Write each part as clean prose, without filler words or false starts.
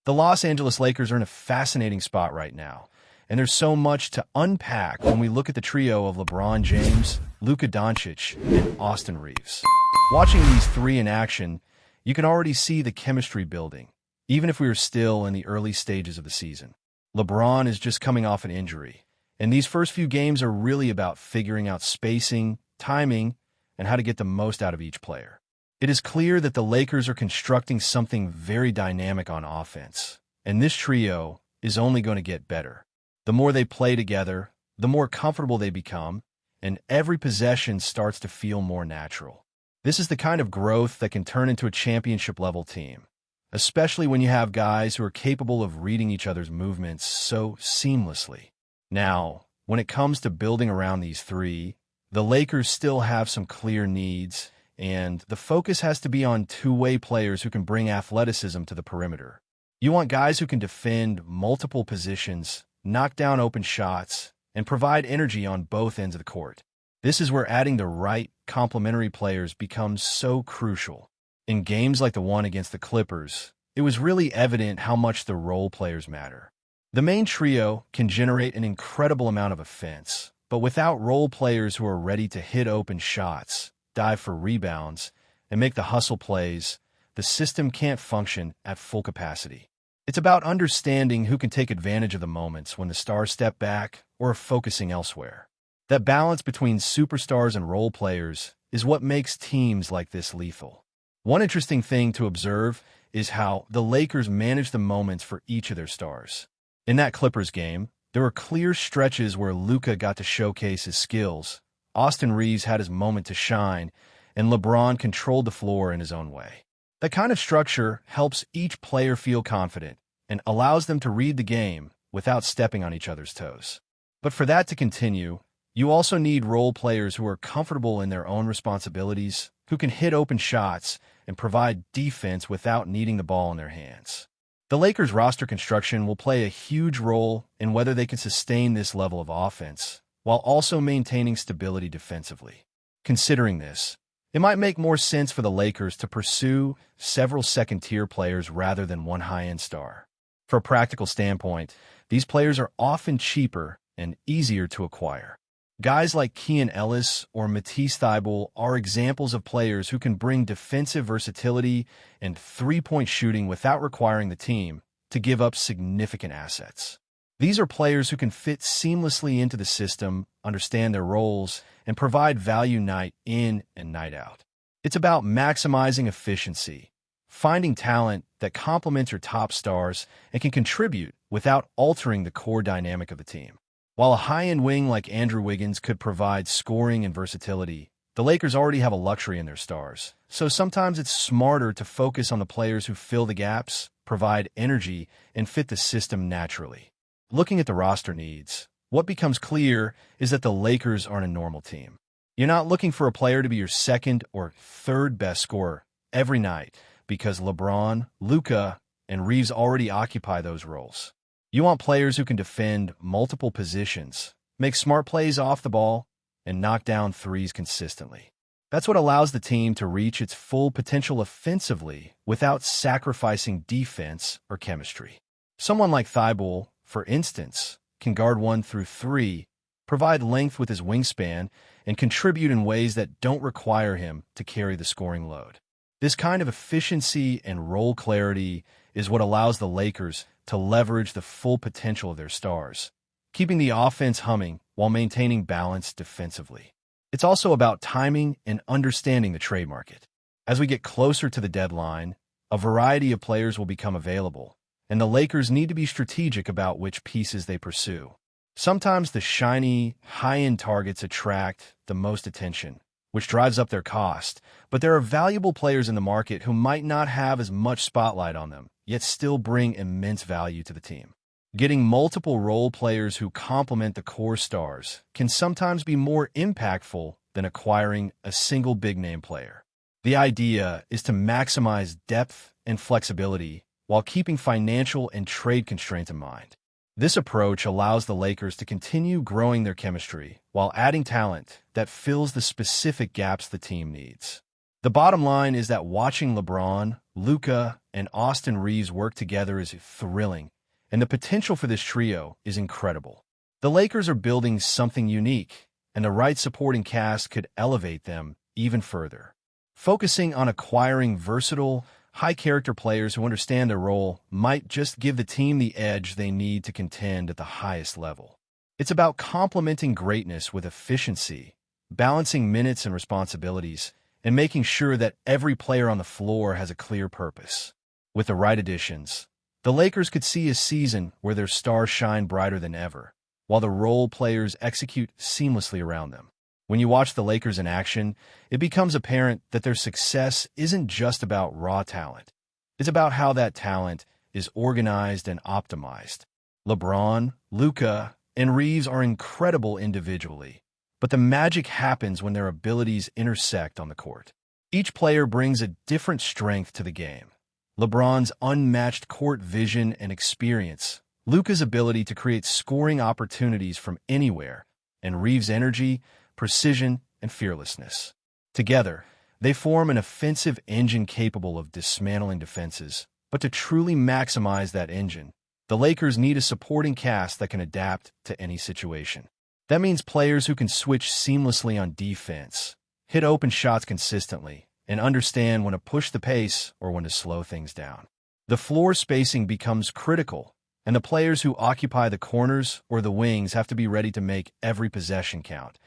The Los Angeles Lakers are in a fascinating spot right now, and there's so much to unpack when we look at the trio of LeBron James, Luka Doncic, and Austin Reeves. Watching these three in action, you can already see the chemistry building, even if we are still in the early stages of the season. LeBron is just coming off an injury, and these first few games are really about figuring out spacing, timing, and how to get the most out of each player. It is clear that the Lakers are constructing something very dynamic on offense, and this trio is only going to get better. The more they play together, the more comfortable they become, and every possession starts to feel more natural. This is the kind of growth that can turn into a championship-level team, especially when you have guys who are capable of reading each other's movements so seamlessly. Now, when it comes to building around these three, the Lakers still have some clear needs, and the focus has to be on two-way players who can bring athleticism to the perimeter. You want guys who can defend multiple positions, knock down open shots, and provide energy on both ends of the court. This is where adding the right complementary players becomes so crucial. In games like the one against the Clippers, it was really evident how much the role players matter. The main trio can generate an incredible amount of offense, but without role players who are ready to hit open shots, dive for rebounds, and make the hustle plays, the system can't function at full capacity. It's about understanding who can take advantage of the moments when the stars step back or are focusing elsewhere. That balance between superstars and role players is what makes teams like this lethal. One interesting thing to observe is how the Lakers manage the moments for each of their stars. In that Clippers game, there were clear stretches where Luka got to showcase his skills, Austin Reeves had his moment to shine, and LeBron controlled the floor in his own way. That kind of structure helps each player feel confident and allows them to read the game without stepping on each other's toes. But for that to continue, you also need role players who are comfortable in their own responsibilities, who can hit open shots and provide defense without needing the ball in their hands. The Lakers' roster construction will play a huge role in whether they can sustain this level of offense, while also maintaining stability defensively. Considering this, it might make more sense for the Lakers to pursue several second-tier players rather than one high-end star. From a practical standpoint, these players are often cheaper and easier to acquire. Guys like Keon Ellis or Matisse Thybulle are examples of players who can bring defensive versatility and three-point shooting without requiring the team to give up significant assets. These are players who can fit seamlessly into the system, understand their roles, and provide value night in and night out. It's about maximizing efficiency, finding talent that complements your top stars and can contribute without altering the core dynamic of the team. While a high-end wing like Andrew Wiggins could provide scoring and versatility, the Lakers already have a luxury in their stars. So sometimes it's smarter to focus on the players who fill the gaps, provide energy, and fit the system naturally. Looking at the roster needs, what becomes clear is that the Lakers aren't a normal team. You're not looking for a player to be your second or third best scorer every night because LeBron, Luka, and Reeves already occupy those roles. You want players who can defend multiple positions, make smart plays off the ball, and knock down threes consistently. That's what allows the team to reach its full potential offensively without sacrificing defense or chemistry. Someone like Thybulle, for instance, can guard 1 through 3, provide length with his wingspan, and contribute in ways that don't require him to carry the scoring load. This kind of efficiency and role clarity is what allows the Lakers to leverage the full potential of their stars, keeping the offense humming while maintaining balance defensively. It's also about timing and understanding the trade market. As we get closer to the deadline, a variety of players will become available, and the Lakers need to be strategic about which pieces they pursue. Sometimes the shiny, high-end targets attract the most attention, which drives up their cost, but there are valuable players in the market who might not have as much spotlight on them, yet still bring immense value to the team. Getting multiple role players who complement the core stars can sometimes be more impactful than acquiring a single big-name player. The idea is to maximize depth and flexibility while keeping financial and trade constraints in mind. This approach allows the Lakers to continue growing their chemistry while adding talent that fills the specific gaps the team needs. The bottom line is that watching LeBron, Luka, and Austin Reeves work together is thrilling, and the potential for this trio is incredible. The Lakers are building something unique, and the right supporting cast could elevate them even further. Focusing on acquiring versatile, high-character players who understand their role might just give the team the edge they need to contend at the highest level. It's about complementing greatness with efficiency, balancing minutes and responsibilities, and making sure that every player on the floor has a clear purpose. With the right additions, the Lakers could see a season where their stars shine brighter than ever, while the role players execute seamlessly around them. When you watch the Lakers in action, it becomes apparent that their success isn't just about raw talent. It's about how that talent is organized and optimized. LeBron, Luka, and Reeves are incredible individually, but the magic happens when their abilities intersect on the court. Each player brings a different strength to the game. LeBron's unmatched court vision and experience, Luka's ability to create scoring opportunities from anywhere, and Reeves' energy, precision, and fearlessness. Together, they form an offensive engine capable of dismantling defenses. But to truly maximize that engine, the Lakers need a supporting cast that can adapt to any situation. That means players who can switch seamlessly on defense, hit open shots consistently, and understand when to push the pace or when to slow things down. The floor spacing becomes critical, and the players who occupy the corners or the wings have to be ready to make every possession count,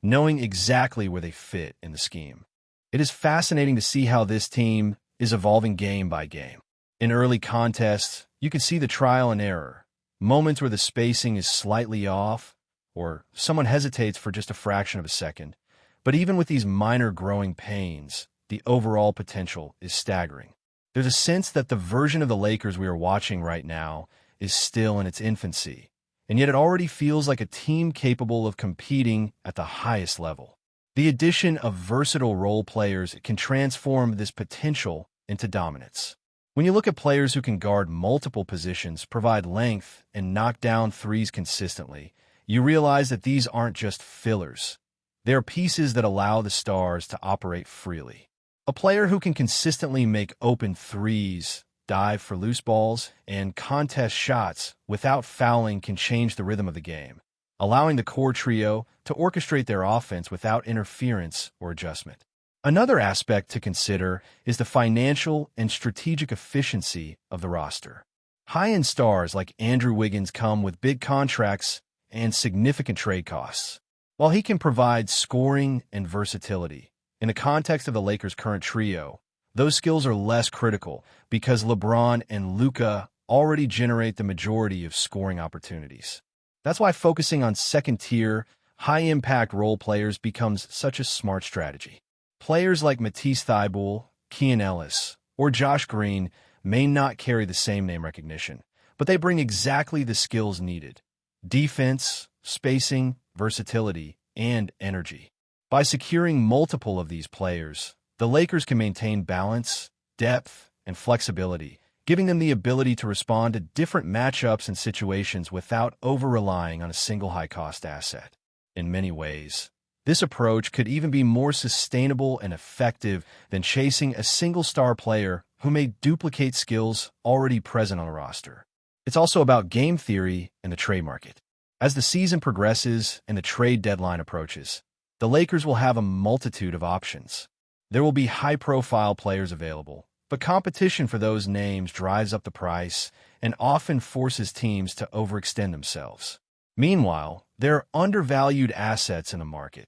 knowing exactly where they fit in the scheme. It is fascinating to see how this team is evolving game by game. In early contests, you can see the trial and error, moments where the spacing is slightly off, or someone hesitates for just a fraction of a second. But even with these minor growing pains, the overall potential is staggering. There's a sense that the version of the Lakers we are watching right now is still in its infancy, and yet it already feels like a team capable of competing at the highest level. The addition of versatile role players can transform this potential into dominance. When you look at players who can guard multiple positions, provide length, and knock down threes consistently, you realize that these aren't just fillers. They are pieces that allow the stars to operate freely. A player who can consistently make open threes, dive for loose balls, and contest shots without fouling can change the rhythm of the game, allowing the core trio to orchestrate their offense without interference or adjustment. Another aspect to consider is the financial and strategic efficiency of the roster. High-end stars like Andrew Wiggins come with big contracts and significant trade costs. While he can provide scoring and versatility, in the context of the Lakers' current trio, those skills are less critical because LeBron and Luka already generate the majority of scoring opportunities. That's why focusing on second-tier, high-impact role players becomes such a smart strategy. Players like Matisse Thybulle, Keon Ellis, or Josh Green may not carry the same name recognition, but they bring exactly the skills needed: defense, spacing, versatility, and energy. By securing multiple of these players, the Lakers can maintain balance, depth, and flexibility, giving them the ability to respond to different matchups and situations without over-relying on a single high-cost asset. In many ways, this approach could even be more sustainable and effective than chasing a single star player who may duplicate skills already present on a roster. It's also about game theory and the trade market. As the season progresses and the trade deadline approaches, the Lakers will have a multitude of options. There will be high-profile players available, but competition for those names drives up the price and often forces teams to overextend themselves. Meanwhile, there are undervalued assets in the market,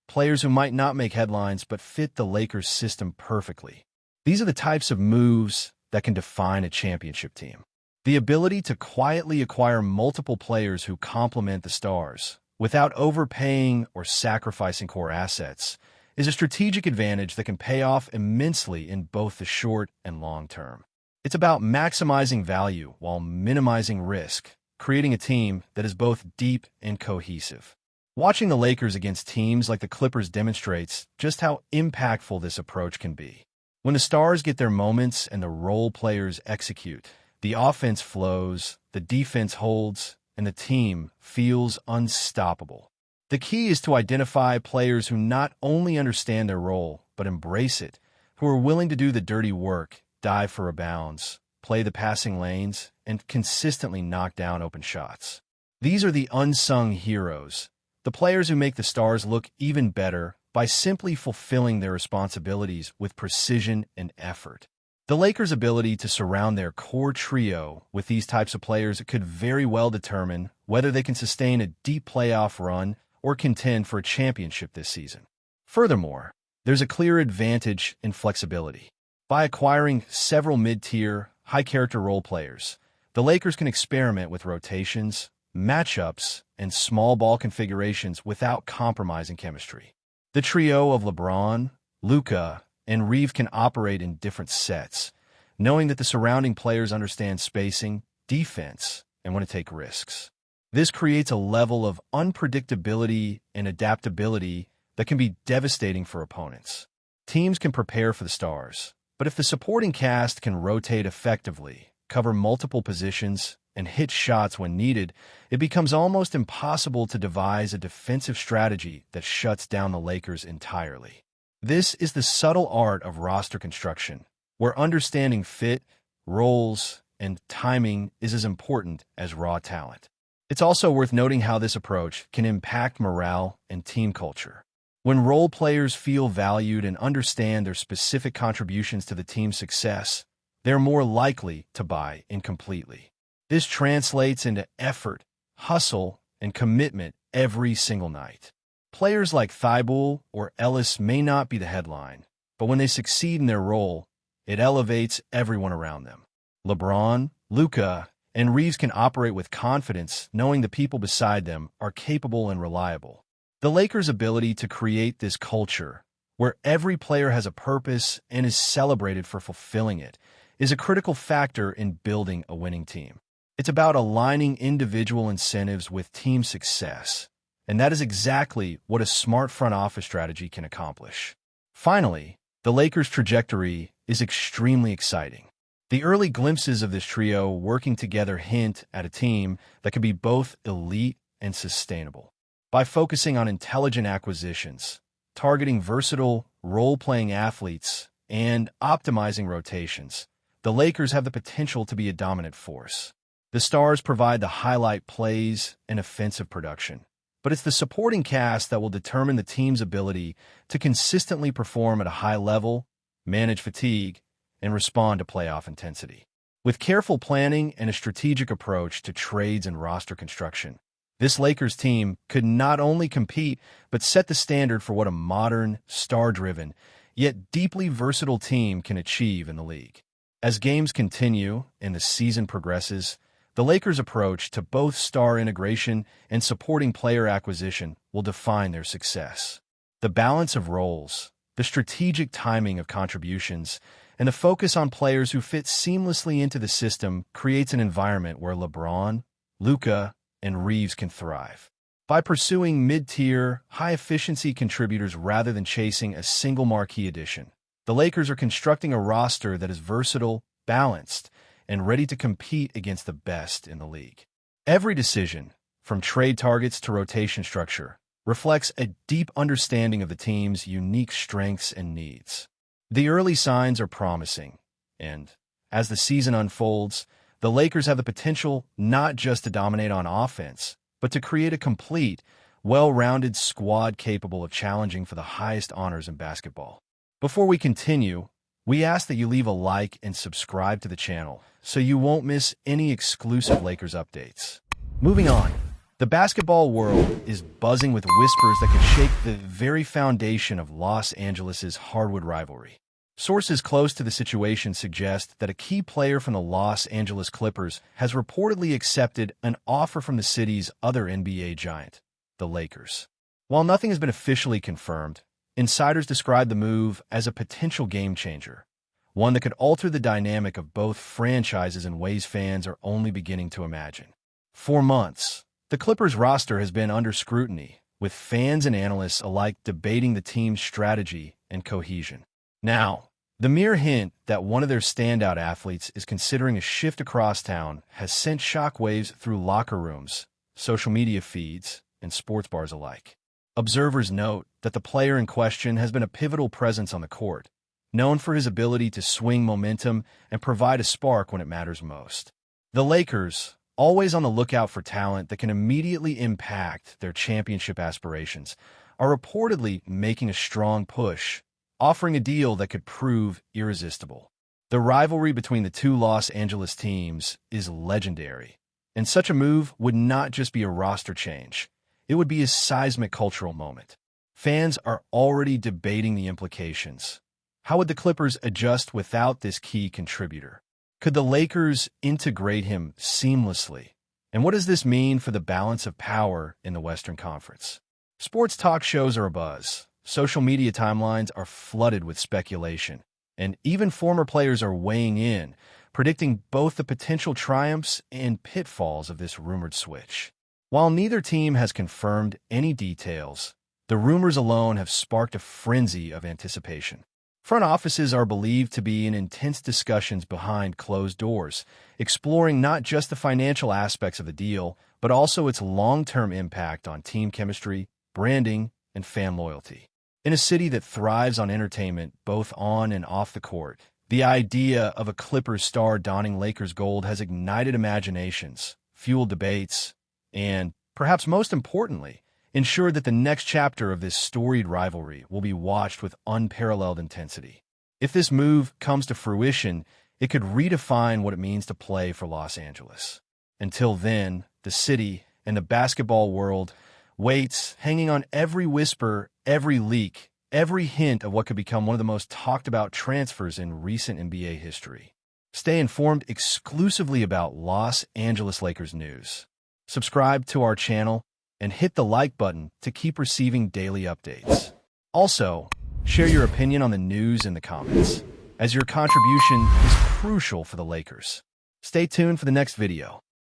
players who might not make headlines but fit the Lakers' system perfectly. These are the types of moves that can define a championship team. The ability to quietly acquire multiple players who complement the stars, without overpaying or sacrificing core assets, is a strategic advantage that can pay off immensely in both the short and long term. It's about maximizing value while minimizing risk, creating a team that is both deep and cohesive. Watching the Lakers against teams like the Clippers demonstrates just how impactful this approach can be. When the stars get their moments and the role players execute, the offense flows, the defense holds, and the team feels unstoppable. The key is to identify players who not only understand their role, but embrace it, who are willing to do the dirty work, dive for rebounds, play the passing lanes, and consistently knock down open shots. These are the unsung heroes, the players who make the Stars look even better by simply fulfilling their responsibilities with precision and effort. The Lakers' ability to surround their core trio with these types of players could very well determine whether they can sustain a deep playoff run or contend for a championship this season. Furthermore, there's a clear advantage in flexibility. By acquiring several mid-tier, high-character role players, the Lakers can experiment with rotations, matchups, and small ball configurations without compromising chemistry. The trio of LeBron, Luka, and Reeves can operate in different sets, knowing that the surrounding players understand spacing, defense, and want to take risks. This creates a level of unpredictability and adaptability that can be devastating for opponents. Teams can prepare for the Stars, but if the supporting cast can rotate effectively, cover multiple positions, and hit shots when needed, it becomes almost impossible to devise a defensive strategy that shuts down the Lakers entirely. This is the subtle art of roster construction, where understanding fit, roles, and timing is as important as raw talent. It's also worth noting how this approach can impact morale and team culture. When role players feel valued and understand their specific contributions to the team's success, they're more likely to buy in completely. This translates into effort, hustle, and commitment every single night. Players like Thibault or Ellis may not be the headline, but when they succeed in their role, it elevates everyone around them. LeBron, Luka, and Reeves can operate with confidence, knowing the people beside them are capable and reliable. The Lakers' ability to create this culture, where every player has a purpose and is celebrated for fulfilling it, is a critical factor in building a winning team. It's about aligning individual incentives with team success, and that is exactly what a smart front office strategy can accomplish. Finally, the Lakers' trajectory is extremely exciting. The early glimpses of this trio working together hint at a team that can be both elite and sustainable. By focusing on intelligent acquisitions, targeting versatile, role-playing athletes, and optimizing rotations, the Lakers have the potential to be a dominant force. The Stars provide the highlight plays and offensive production, but it's the supporting cast that will determine the team's ability to consistently perform at a high level, manage fatigue, and respond to playoff intensity. With careful planning and a strategic approach to trades and roster construction, this Lakers team could not only compete, but set the standard for what a modern, star-driven, yet deeply versatile team can achieve in the league. As games continue and the season progresses, the Lakers' approach to both star integration and supporting player acquisition will define their success. The balance of roles, the strategic timing of contributions, and the focus on players who fit seamlessly into the system creates an environment where LeBron, Luka, and Reeves can thrive. By pursuing mid-tier, high-efficiency contributors rather than chasing a single marquee addition, the Lakers are constructing a roster that is versatile, balanced, and ready to compete against the best in the league. Every decision, from trade targets to rotation structure, reflects a deep understanding of the team's unique strengths and needs. The early signs are promising, and as the season unfolds, the Lakers have the potential not just to dominate on offense, but to create a complete, well-rounded squad capable of challenging for the highest honors in basketball. Before we continue, we ask that you leave a like and subscribe to the channel so you won't miss any exclusive Lakers updates. Moving on, the basketball world is buzzing with whispers that could shake the very foundation of Los Angeles' hardwood rivalry. Sources close to the situation suggest that a key player from the Los Angeles Clippers has reportedly accepted an offer from the city's other NBA giant, the Lakers. While nothing has been officially confirmed, insiders describe the move as a potential game-changer, one that could alter the dynamic of both franchises in ways fans are only beginning to imagine. For months, the Clippers roster has been under scrutiny, with fans and analysts alike debating the team's strategy and cohesion. Now, the mere hint that one of their standout athletes is considering a shift across town has sent shockwaves through locker rooms, social media feeds, and sports bars alike. Observers note that the player in question has been a pivotal presence on the court, known for his ability to swing momentum and provide a spark when it matters most. The Lakers, always on the lookout for talent that can immediately impact their championship aspirations, are reportedly making a strong push, offering a deal that could prove irresistible. The rivalry between the two Los Angeles teams is legendary, and such a move would not just be a roster change. It would be a seismic cultural moment. Fans are already debating the implications. How would the Clippers adjust without this key contributor? Could the Lakers integrate him seamlessly? And what does this mean for the balance of power in the Western Conference? Sports talk shows are abuzz. Social media timelines are flooded with speculation, and even former players are weighing in, predicting both the potential triumphs and pitfalls of this rumored switch. While neither team has confirmed any details, the rumors alone have sparked a frenzy of anticipation. Front offices are believed to be in intense discussions behind closed doors, exploring not just the financial aspects of the deal, but also its long-term impact on team chemistry, branding, and fan loyalty. In a city that thrives on entertainment both on and off the court, the idea of a Clippers star donning Lakers gold has ignited imaginations, fueled debates, and, perhaps most importantly, ensured that the next chapter of this storied rivalry will be watched with unparalleled intensity. If this move comes to fruition, it could redefine what it means to play for Los Angeles. Until then, the city and the basketball world waits, hanging on every whisper, every leak, every hint of what could become one of the most talked-about transfers in recent NBA history. Stay informed exclusively about Los Angeles Lakers news. Subscribe to our channel and hit the like button to keep receiving daily updates. Also, share your opinion on the news in the comments, as your contribution is crucial for the Lakers. Stay tuned for the next video.